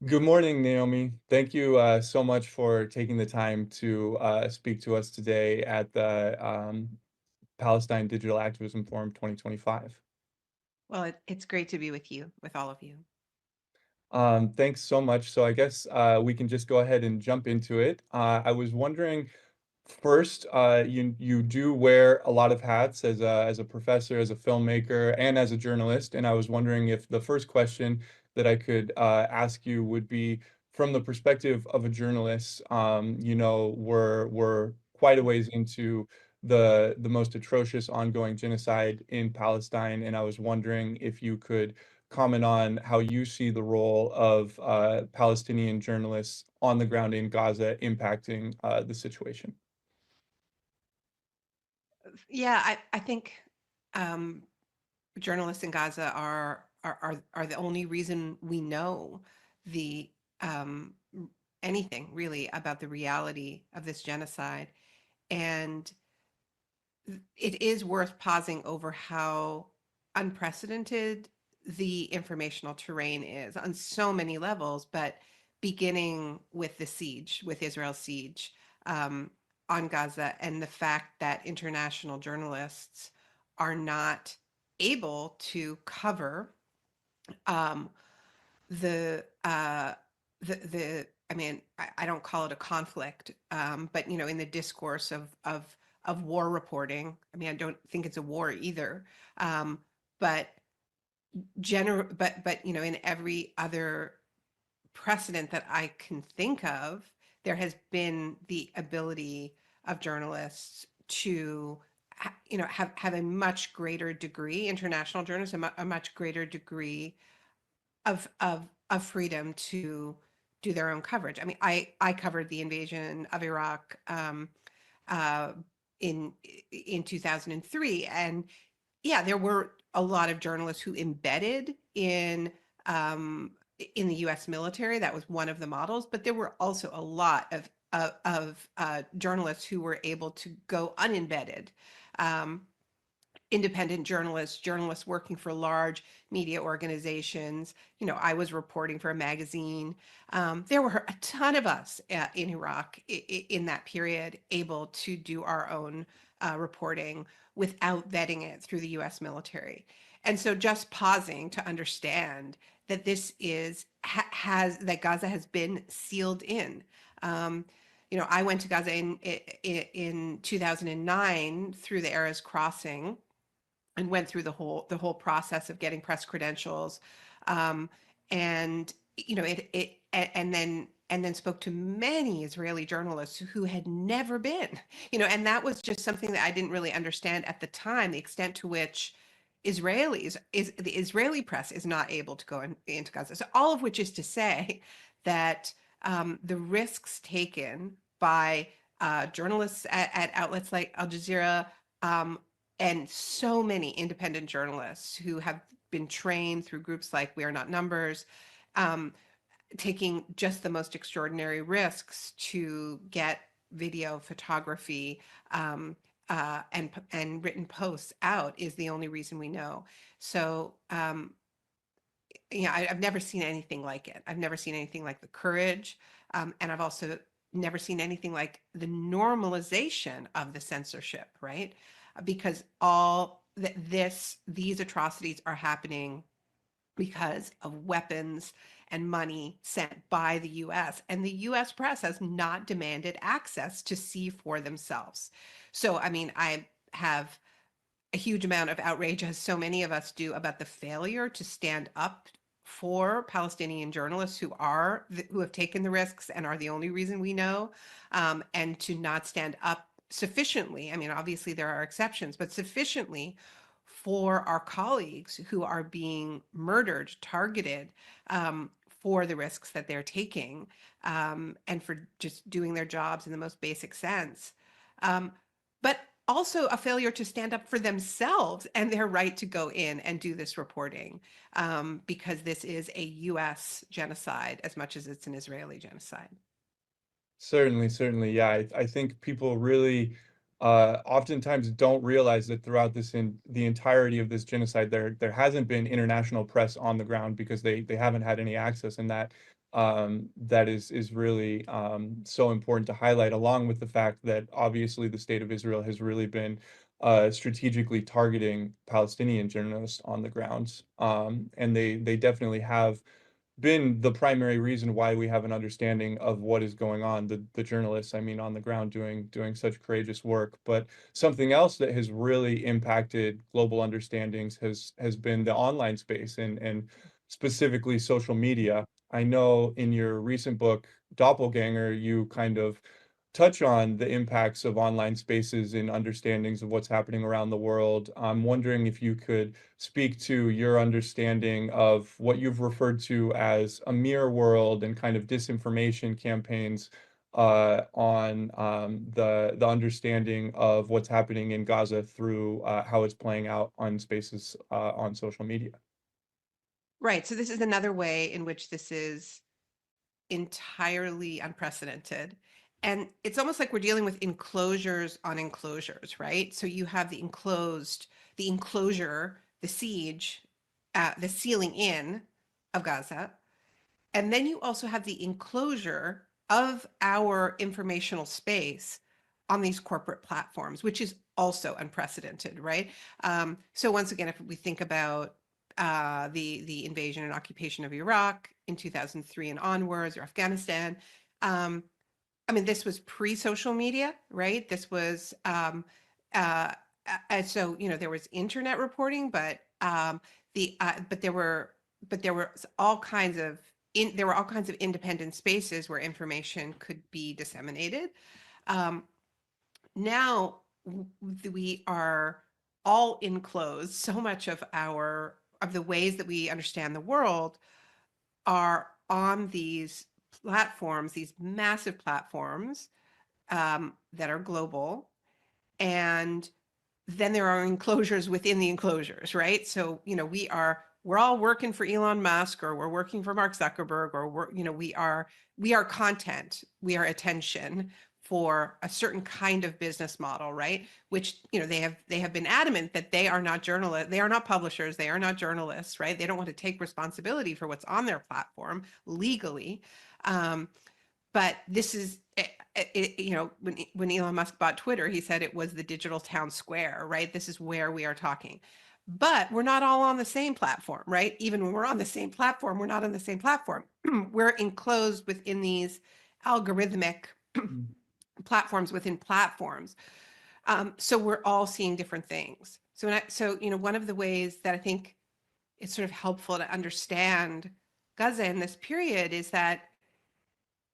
Good morning, Naomi. Thank you so much for taking the time to speak to us today at the Palestine Digital Activism Forum 2025. Well, it's great to be with you, with all of you. Thanks so much. So I guess we can just go ahead and jump into it. I was wondering, first, you do wear a lot of hats as a professor, as a filmmaker, and as a journalist. And I was wondering if the first question that I could ask you would be from the perspective of a journalist. We're quite a ways into the most atrocious ongoing genocide in Palestine, and I was wondering if you could comment on how you see the role of Palestinian journalists on the ground in Gaza impacting the situation. Yeah, I think um, journalists in Gaza are the only reason we know the um, anything really about the reality of this genocide, and it is worth pausing over how unprecedented the informational terrain is on so many levels, but beginning with the siege, with Israel's siege um, on Gaza, and the fact that international journalists are not able to cover um, the I mean, I don't call it a conflict, but in the discourse of war reporting, I mean, I don't think it's a war either. Um, but in every other precedent that I can think of, there has been the ability of journalists to have a much greater degree, international journalists, a much greater degree of freedom to do their own coverage. I mean, I covered the invasion of Iraq uh, in in 2003, and yeah, there were a lot of journalists who embedded um, in the U.S. military. That was one of the models, but there were also a lot of journalists who were able to go unembedded. Um, Independent journalists, journalists working for large media organizations. I was reporting for a magazine. There were a ton of us in Iraq in that period able to do our own reporting without vetting it through the US military. And so just pausing to understand that this is has that Gaza has been sealed in. Um, I went to Gaza in 2009 through the Erez crossing and went through the whole process of getting press credentials, um, and and then spoke to many Israeli journalists who had never been, and that was just something that I didn't really understand at the time, the extent to which the Israeli press is not able to go into Gaza. So all of which is to say that the risks taken by journalists at outlets like Al Jazeera, um, and so many independent journalists who have been trained through groups like We Are Not Numbers, um, taking just the most extraordinary risks to get video, photography, and written posts out is the only reason we know. So, I've never seen anything like it. I've never seen anything like the courage, and I've also never seen anything like the normalization of the censorship, right? Because these atrocities are happening because of weapons and money sent by the US. And the US press has not demanded access to see for themselves. So, I mean, I have a huge amount of outrage, as so many of us do, about the failure to stand up for Palestinian journalists who have taken the risks and are the only reason we know, and to not stand up sufficiently. I mean, obviously there are exceptions, but sufficiently for our colleagues who are being murdered, targeted, for the risks that they're taking, and for just doing their jobs in the most basic sense. Um, but also a failure to stand up for themselves and their right to go in and do this reporting, because this is a US genocide as much as it's an Israeli genocide. Certainly, certainly, yeah. I think people really oftentimes don't realize that throughout the entirety of this genocide, there hasn't been international press on the ground because they haven't had any access, and that that is really so important to highlight, along with the fact that obviously the state of Israel has really been strategically targeting Palestinian journalists on the ground, and they definitely have been the primary reason why we have an understanding of what is going on. The journalists, I mean, on the ground doing such courageous work. But something else that has really impacted global understandings has been the online space and specifically social media. I know in your recent book, Doppelganger, you kind of touch on the impacts of online spaces in understandings of what's happening around the world. I'm wondering if you could speak to your understanding of what you've referred to as a mirror world and kind of disinformation campaigns on the understanding of what's happening in Gaza through how it's playing out on spaces on social media. Right. So this is another way in which this is entirely unprecedented. And it's almost like we're dealing with enclosures on enclosures, right? So you have the enclosure, the siege, the sealing in of Gaza. And then you also have the enclosure of our informational space on these corporate platforms, which is also unprecedented, right? So once again, if we think about the invasion and occupation of Iraq in 2003 and onwards, or Afghanistan, I mean, this was pre-social media, right? This was so there was internet reporting, but there were all kinds of independent spaces where information could be disseminated. Um, Now we are all enclosed. So much of the ways that we understand the world are on these platforms, these massive platforms that are global, and then there are enclosures within the enclosures, right? So we're all working for Elon Musk, or we're working for Mark Zuckerberg, or we are content, we are attention for a certain kind of business model, right? Which they have been adamant that they are not journalists, they are not publishers, they are not journalists, right? They don't want to take responsibility for what's on their platform legally. But this is when Elon Musk bought Twitter, he said it was the digital town square, right? This is where we are talking. But we're not all on the same platform, right? Even when we're on the same platform, we're not on the same platform. We're enclosed within these algorithmic platforms within platforms. So we're all seeing different things. So one of the ways that I think it's sort of helpful to understand Gaza in this period is that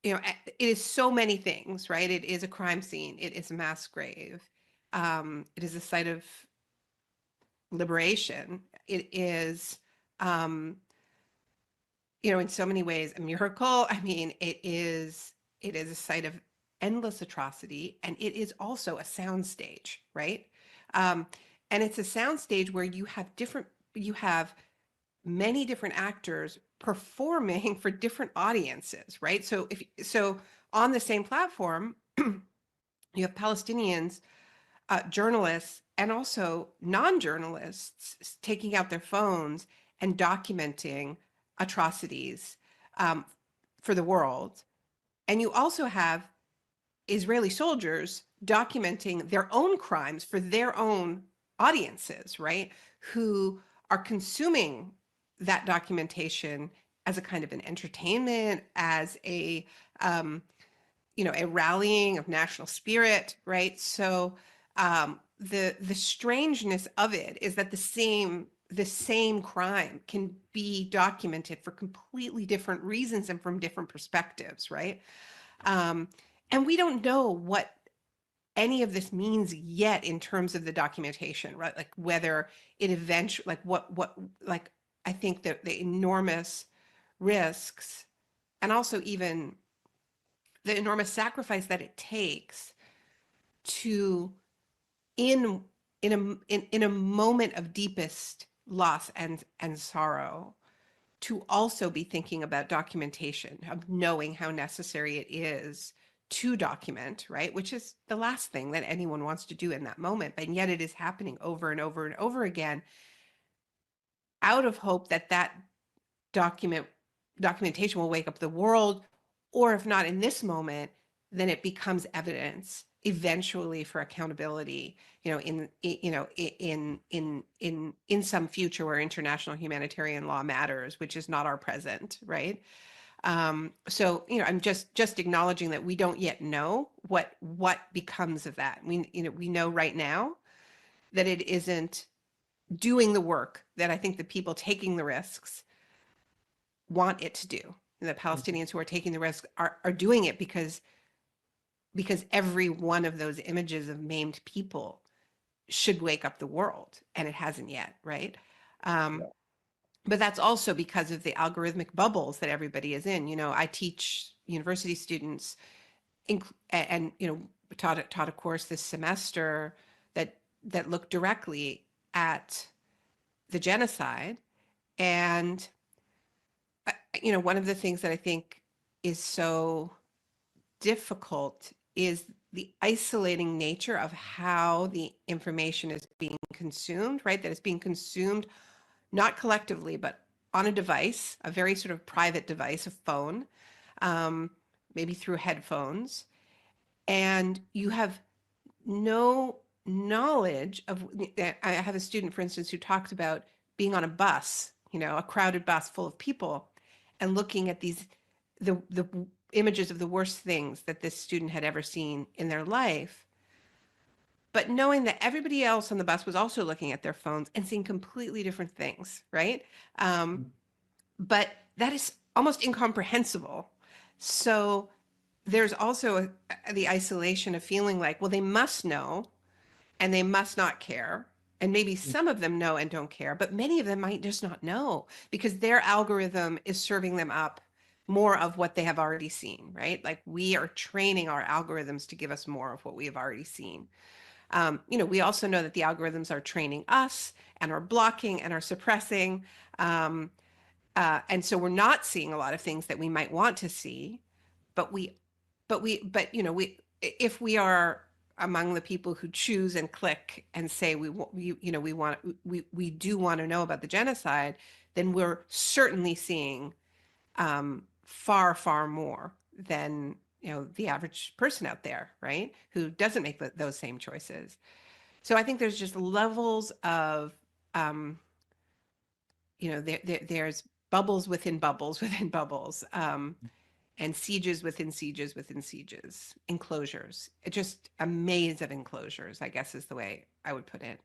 it is so many things, right? It is a crime scene. It is a mass grave. It is a site of liberation. It is, in so many ways, a miracle. I mean, it is a site of endless atrocity, and it is also a soundstage, right? And it's a soundstage where you have many different actors performing for different audiences, right? So on the same platform, you have Palestinians, journalists, and also non-journalists taking out their phones and documenting atrocities for the world. And you also have Israeli soldiers documenting their own crimes for their own audiences, right? Who are consuming that documentation as a kind of an entertainment, as a rallying of national spirit, right? So the strangeness of it is that the same crime can be documented for completely different reasons and from different perspectives, right? And we don't know what any of this means yet in terms of the documentation, right? Like whether it eventually, like I think that the enormous risks and also even the enormous sacrifice that it takes to in in a moment of deepest loss and sorrow to also be thinking about documentation, of knowing how necessary it is to document, right? Which is the last thing that anyone wants to do in that moment. But yet it is happening over and over and over again out of hope that that document documentation will wake up the world, or if not in this moment, then it becomes evidence eventually for accountability, in some future where international humanitarian law matters, which is not our present, right? So, I'm just acknowledging that we don't yet know what becomes of that. We know right now that it isn't doing the work that I think the people taking the risks want it to do. And the Palestinians who are taking the risk are doing it because every one of those images of maimed people should wake up the world, and it hasn't yet, right? Yeah. But that's also because of the algorithmic bubbles that everybody is in. I teach university students and taught a course this semester that looked directly at the genocide. And one of the things that I think is so difficult is the isolating nature of how the information is being consumed, right? That it's being consumed not collectively, but on a device, a very sort of private device, a phone, maybe through headphones. And you have no knowledge of. I have a student, for instance, who talked about being on a bus, a crowded bus full of people, and looking at the images of the worst things that this student had ever seen in their life, but knowing that everybody else on the bus was also looking at their phones and seeing completely different things, right? But that is almost incomprehensible. So there's also the isolation of feeling like, well, they must know and they must not care. And maybe some of them know and don't care, but many of them might just not know because their algorithm is serving them up more of what they have already seen, right? Like we are training our algorithms to give us more of what we have already seen. We also know that the algorithms are training us and are blocking and are suppressing. And so we're not seeing a lot of things that we might want to see, but if we are among the people who choose and click and say we do want to know about the genocide, then we're certainly seeing far more than the average person out there, right, who doesn't make those same choices. So I think there's just levels of there's bubbles within bubbles within bubbles, and sieges within sieges within sieges, enclosures. It's just a maze of enclosures, I guess is the way I would put it.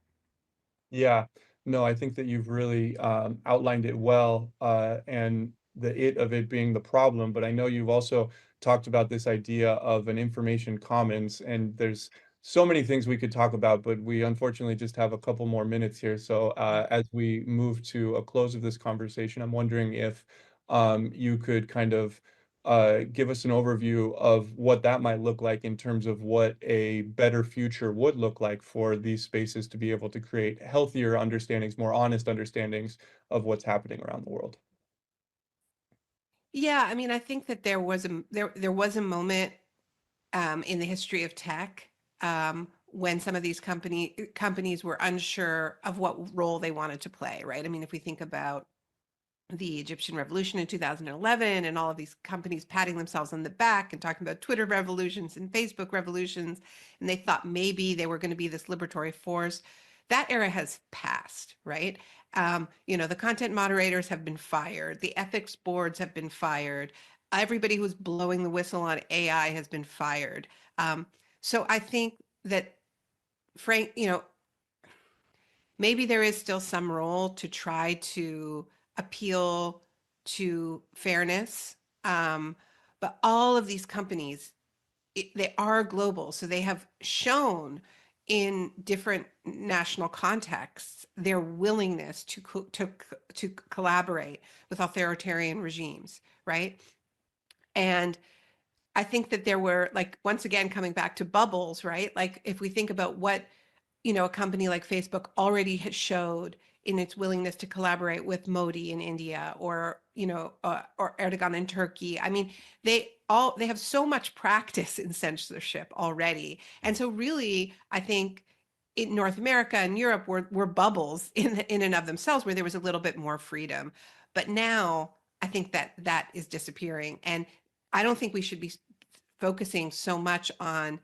Yeah, no, I think that you've really outlined it well, and the it of it being the problem. But I know you've also talked about this idea of an information commons, and there's so many things we could talk about, but we unfortunately just have a couple more minutes here. So Yeah. as we move to a close of this conversation, I'm wondering if you could kind of give us an overview of what that might look like in terms of what a better future would look like for these spaces to be able to create healthier understandings, more honest understandings of what's happening around the world. Yeah, I mean, I think that there was a moment in the history of tech when some of these companies were unsure of what role they wanted to play, right? I mean, if we think about the Egyptian revolution in 2011 and all of these companies patting themselves on the back and talking about Twitter revolutions and Facebook revolutions, and they thought maybe they were going to be this liberatory force. That era has passed, right? The content moderators have been fired, the ethics boards have been fired, everybody who's blowing the whistle on AI has been fired. So I think that Frank, maybe there is still some role to try to appeal to fairness. But all of these companies, they are global. So they have shown in different national contexts their willingness to collaborate with authoritarian regimes, right? And I think that there were, like, once again, coming back to bubbles, right? Like if we think about what a company like Facebook already has showed in its willingness to collaborate with Modi in India, or Erdogan in Turkey. I mean, they have so much practice in censorship already. And so really, I think in North America and Europe were bubbles in and of themselves where there was a little bit more freedom. But now I think that that is disappearing. And I don't think we should be focusing so much on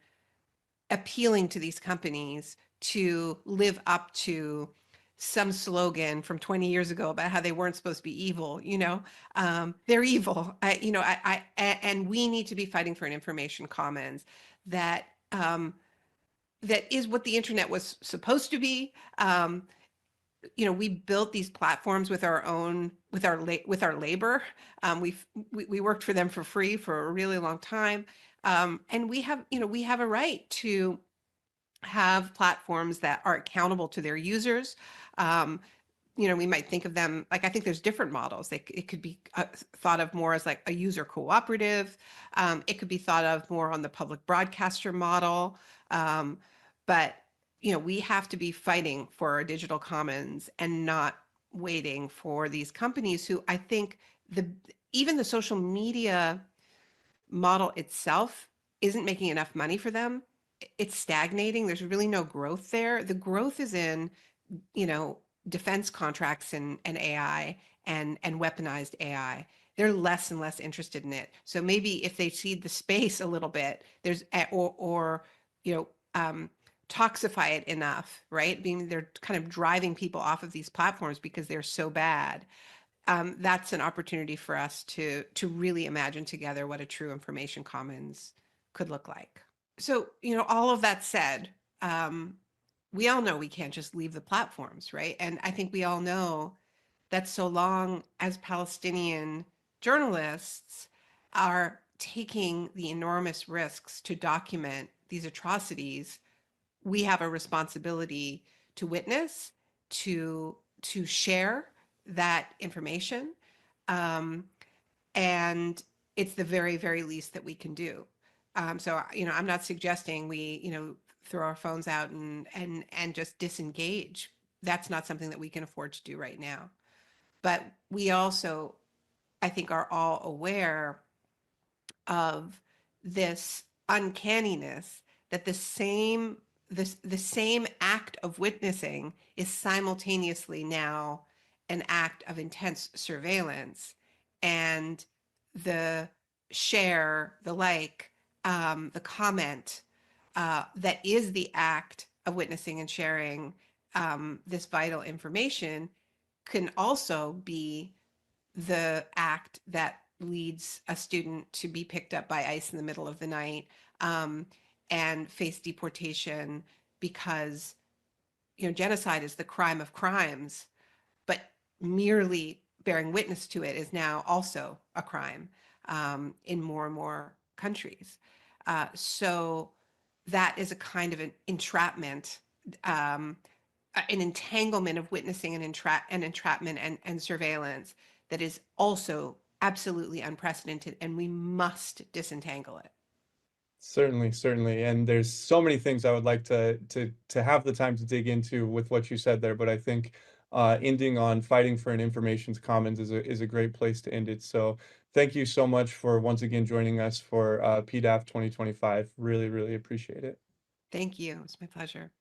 appealing to these companies to live up to some slogan from 20 years ago about how they weren't supposed to be evil. They're evil. And we need to be fighting for an information commons that that is what the internet was supposed to be. We built these platforms with our own with our labor. We worked for them for free for a really long time, and we have a right to have platforms that are accountable to their users. We might think of them like, I think there's different models. It could be thought of more as like a user cooperative. It could be thought of more on the public broadcaster model. But we have to be fighting for our digital commons and not waiting for these companies who, I think, even the social media model itself isn't making enough money for them. It's stagnating. There's really no growth there. The growth is in, defense contracts and AI and weaponized AI. They're less and less interested in it. So maybe if they cede the space a little bit, there's or toxify it enough, right? Being they're kind of driving people off of these platforms because they're so bad. That's an opportunity for us to really imagine together what a true information commons could look like. So, all of that said, we all know we can't just leave the platforms, right? And I think we all know that so long as Palestinian journalists are taking the enormous risks to document these atrocities, we have a responsibility to witness, to share that information, and it's the very, very least that we can do. So I'm not suggesting we throw our phones out and just disengage. That's not something that we can afford to do right now. But we also, I think, are all aware of this uncanniness that the same act of witnessing is simultaneously now an act of intense surveillance, and the share, the like, the comment that is the act of witnessing and sharing this vital information can also be the act that leads a student to be picked up by ICE in the middle of the night, and face deportation because genocide is the crime of crimes, but merely bearing witness to it is now also a crime in more and more countries. So that is a kind of an entrapment, an entanglement of witnessing and entrapment and surveillance that is also absolutely unprecedented, and we must disentangle it. Certainly, certainly. And there's so many things I would like to have the time to dig into with what you said there, but I think ending on fighting for an information commons is a great place to end it. So thank you so much for once again joining us for PDAF 2025. Really, really appreciate it. Thank you. It's my pleasure.